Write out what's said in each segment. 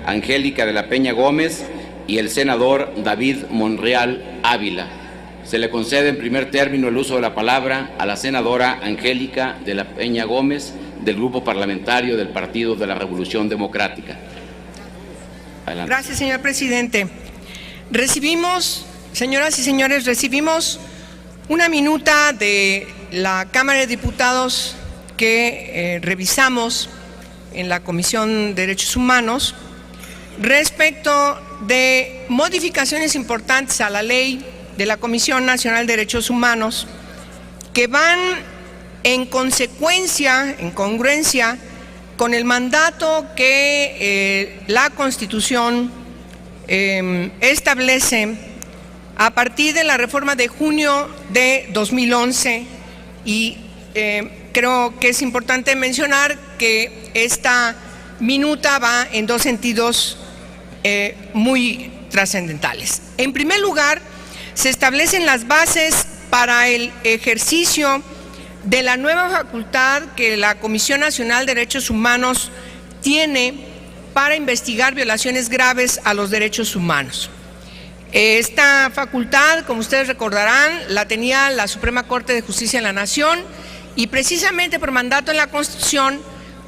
Angélica de la Peña Gómez y el senador David Monreal Ávila. Se le concede en primer término el uso de la palabra a la senadora Angélica de la Peña Gómez del Grupo Parlamentario del Partido de la Revolución Democrática. Adelante. Gracias, señor presidente. Señoras y señores, recibimos una minuta de la Cámara de Diputados que revisamos en la Comisión de Derechos Humanos respecto de modificaciones importantes a la ley de la Comisión Nacional de Derechos Humanos que van en consecuencia, en congruencia con el mandato que la Constitución establece a partir de la reforma de junio de 2011 y creo que es importante mencionar que esta minuta va en dos sentidos muy trascendentales. En primer lugar, se establecen las bases para el ejercicio de la nueva facultad que la Comisión Nacional de Derechos Humanos tiene para investigar violaciones graves a los derechos humanos. Esta facultad, como ustedes recordarán, la tenía la Suprema Corte de Justicia de la Nación y precisamente por mandato en la Constitución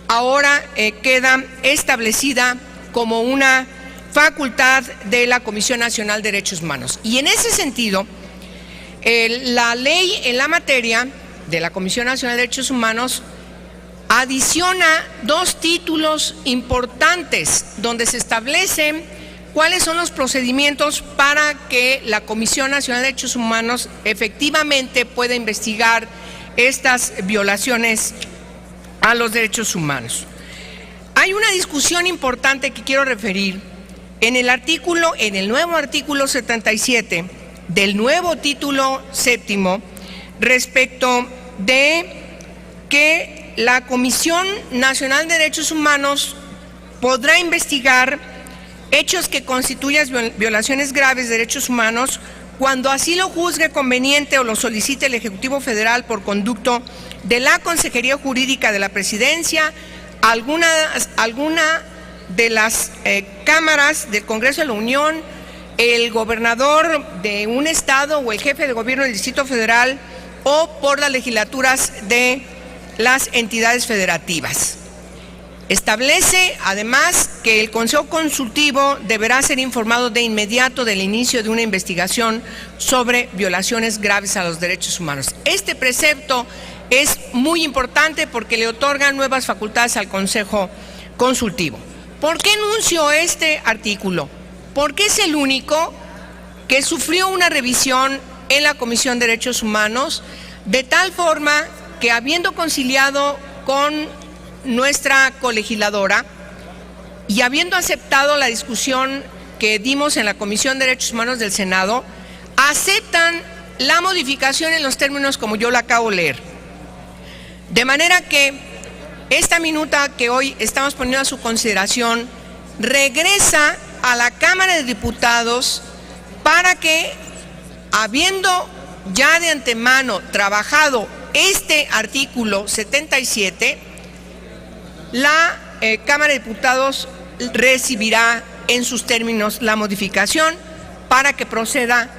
ahora queda establecida como una facultad de la Comisión Nacional de Derechos Humanos. Y en ese sentido, la ley en la materia de la Comisión Nacional de Derechos Humanos adiciona dos títulos importantes donde se establecen cuáles son los procedimientos para que la Comisión Nacional de Derechos Humanos efectivamente pueda investigar estas violaciones a los derechos humanos. Hay una discusión importante que quiero referir en el nuevo artículo 77 del nuevo título séptimo respecto de que la Comisión Nacional de Derechos Humanos podrá investigar hechos que constituyan violaciones graves de derechos humanos cuando así lo juzgue conveniente o lo solicite el Ejecutivo Federal por conducto de la Consejería Jurídica de la Presidencia, alguna de las cámaras del Congreso de la Unión, el gobernador de un estado o el jefe de gobierno del Distrito Federal o por las legislaturas de las entidades federativas. Establece además que el Consejo Consultivo deberá ser informado de inmediato del inicio de una investigación sobre violaciones graves a los derechos humanos. Este precepto es muy importante porque le otorga nuevas facultades al Consejo Consultivo. ¿Por qué enuncio este artículo? Porque es el único que sufrió una revisión en la Comisión de Derechos Humanos, de tal forma que habiendo conciliado con nuestra colegisladora y habiendo aceptado la discusión que dimos en la Comisión de Derechos Humanos del Senado, aceptan la modificación en los términos como yo la acabo de leer. De manera que esta minuta que hoy estamos poniendo a su consideración regresa a la Cámara de Diputados para que, habiendo ya de antemano trabajado este artículo 77, la Cámara de Diputados recibirá en sus términos la modificación para que proceda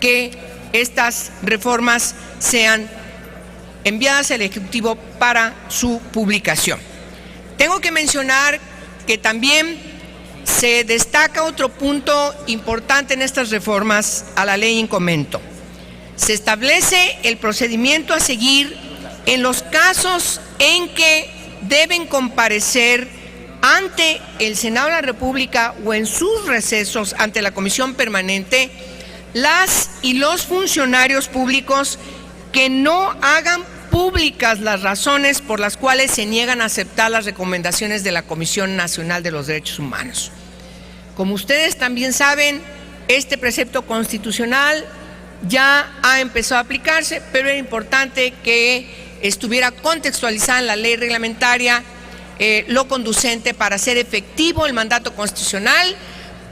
que estas reformas sean enviadas al Ejecutivo para su publicación. Tengo que mencionar que también se destaca otro punto importante en estas reformas a la ley en comento. Se establece el procedimiento a seguir en los casos en que deben comparecer ante el Senado de la República o en sus recesos ante la Comisión Permanente las y los funcionarios públicos que no hagan públicas las razones por las cuales se niegan a aceptar las recomendaciones de la Comisión Nacional de los Derechos Humanos. Como ustedes también saben, este precepto constitucional ya ha empezado a aplicarse, pero era importante que estuviera contextualizada en la ley reglamentaria lo conducente para hacer efectivo el mandato constitucional,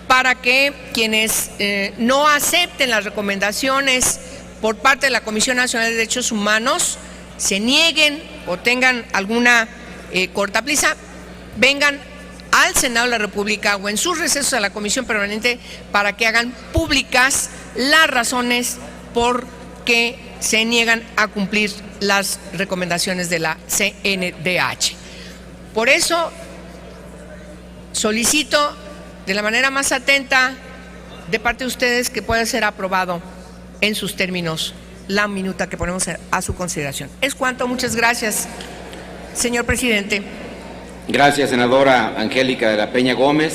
para que quienes no acepten las recomendaciones por parte de la Comisión Nacional de Derechos Humanos, se nieguen o tengan alguna cortaplisa, vengan al Senado de la República o en sus recesos a la Comisión Permanente para que hagan públicas las razones por que se niegan a cumplir las recomendaciones de la CNDH. Por eso solicito de la manera más atenta de parte de ustedes que pueda ser aprobado en sus términos la minuta que ponemos a su consideración. Es cuanto. Muchas gracias, señor presidente. Gracias, senadora Angélica de la Peña Gómez.